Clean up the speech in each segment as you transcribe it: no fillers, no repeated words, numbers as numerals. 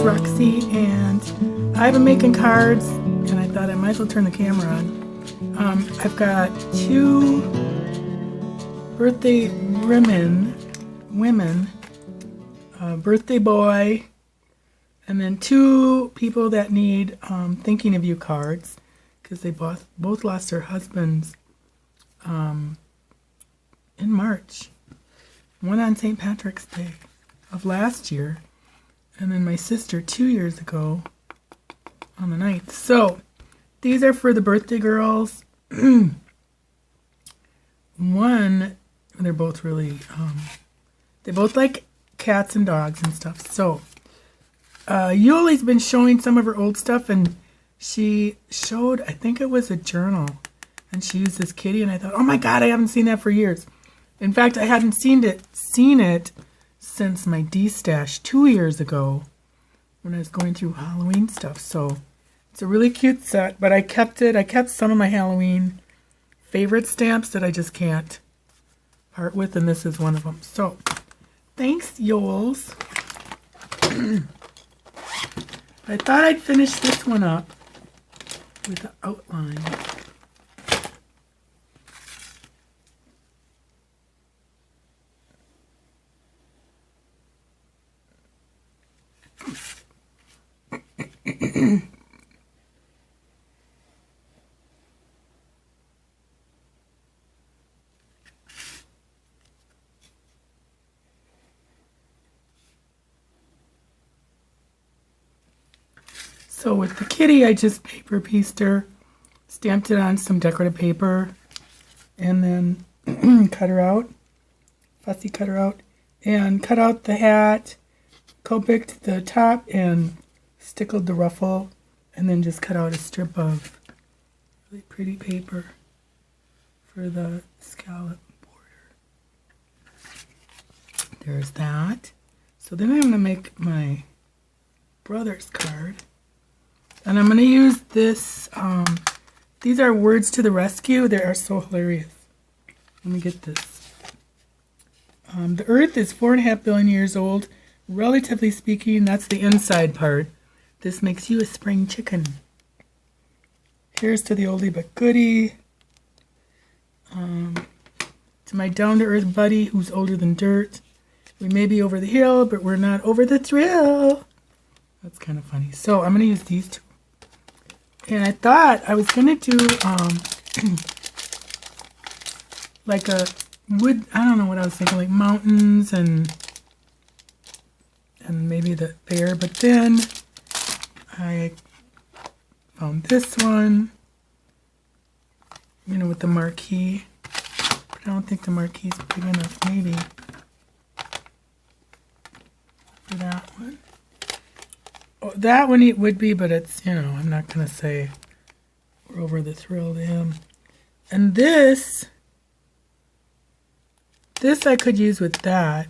Roxy, and I've been making cards, and I thought I might as well turn the camera on. I've got 2 birthday women, birthday boy, and then 2 people that need thinking of you cards, because they both lost their husbands in March. One on St. Patrick's Day of last year, and then my sister 2 years ago on the 9th. So these are for the birthday girls. One, they're both really, they both like cats and dogs and stuff. So Yuli's been showing some of her old stuff, and she showed, I think it was a journal, and she used this kitty, and I thought, oh my God, I haven't seen that for years. In fact, I hadn't seen it since my D-stash 2 years ago when I was going through Halloween stuff. So it's a really cute set, but I kept it. I kept some of my Halloween favorite stamps that I just can't part with, and this is one of them. So thanks, Yoles. I thought I'd finish this one up with the outline. So with the kitty, I just paper pieced her, stamped it on some decorative paper, and then cut her out, fussy cut her out, and cut out the hat, Copicked the top, and stickled the ruffle, and then just cut out a strip of really pretty paper for the scallop border. There's that. So then I'm going to make my brother's card. And I'm going to use this, these are Words to the Rescue. They are so hilarious. Let me get this. The Earth is 4.5 billion years old. Relatively speaking, that's the inside part. This makes you a spring chicken. Here's to the oldie but goodie. To my down-to-earth buddy who's older than dirt. We may be over the hill, but we're not over the thrill. That's kind of funny. So I'm going to use these 2. And I thought I was going to do like a wood, I don't know what I was thinking, like mountains and maybe the bear. But then I found this one, you know, with the marquee. But I don't think the marquee is big enough, maybe, for that one. Oh, that one it would be, but it's, you know, I'm not going to say we're over the thrill to him. And this I could use with that.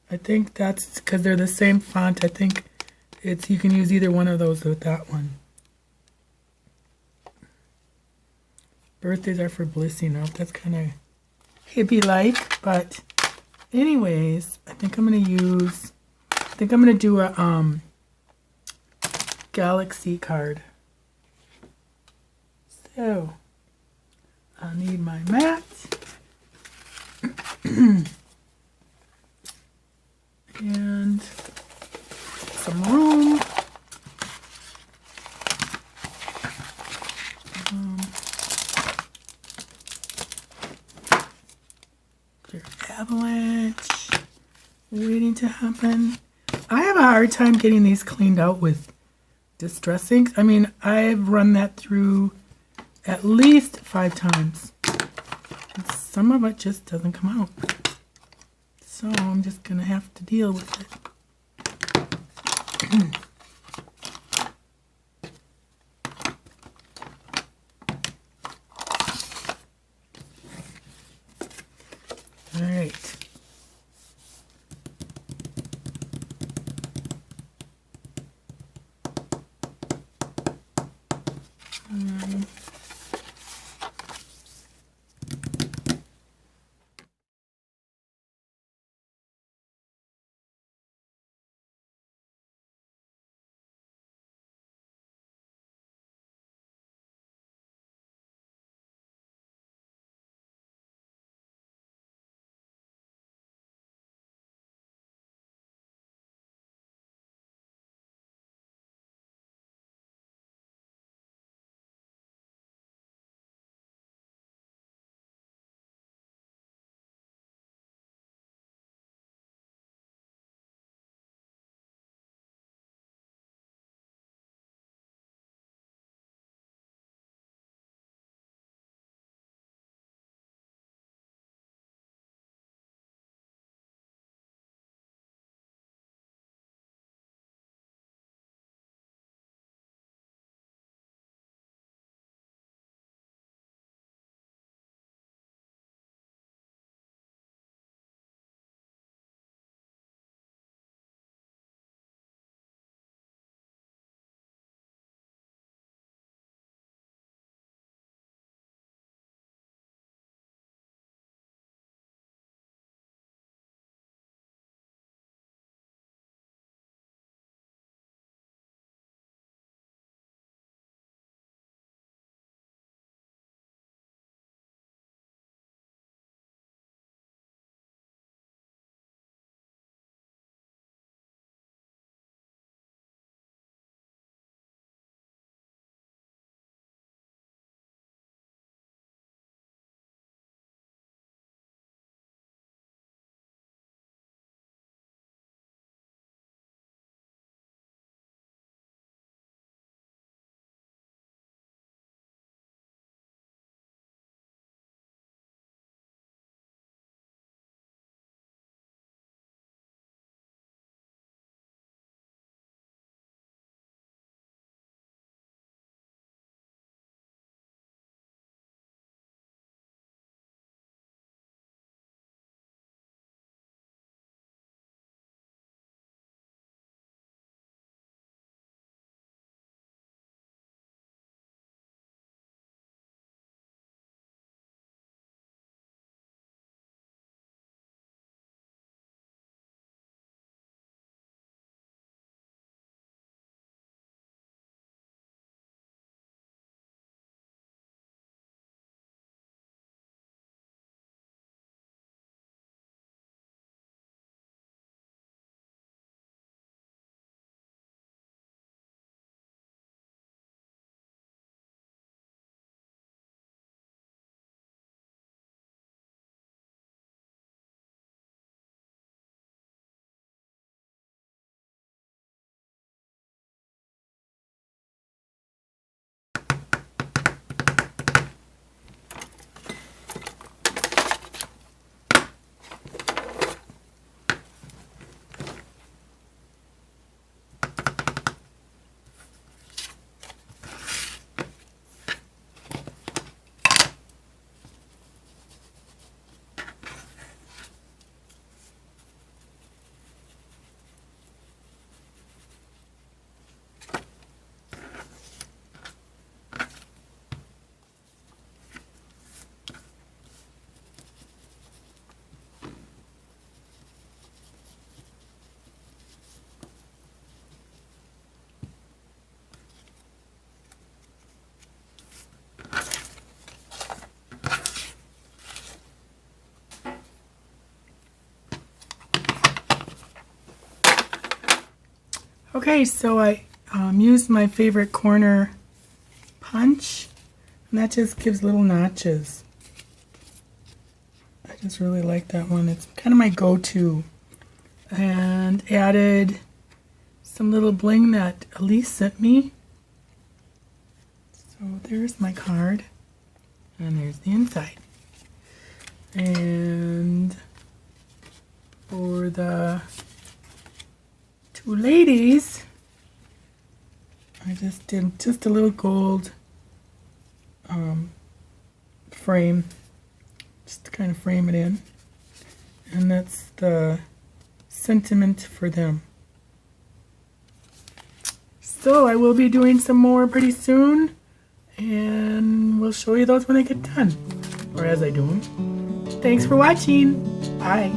I think that's because they're the same font. I think it's, you can use either one of those with that one. Birthdays are for blissing. Now that's kind of hippie-like, but anyways, I think I'm going to do a galaxy card. So I need my mat. And some room. There's avalanche waiting to happen. I have a hard time getting these cleaned out with distress inks. I mean, I've run that through at least 5 times. And some of it just doesn't come out. So I'm just going to have to deal with it. All right. Okay, so I used my favorite corner punch, and that just gives little notches. I just really like that one. It's kind of my go-to. And added some little bling that Elise sent me. So there's my card, and there's the inside. And for the two ladies, I just did just a little gold frame, just to kind of frame it in. And that's the sentiment for them. So I will be doing some more pretty soon, and we'll show you those when they get done, or as I do them. Thanks for watching. Bye.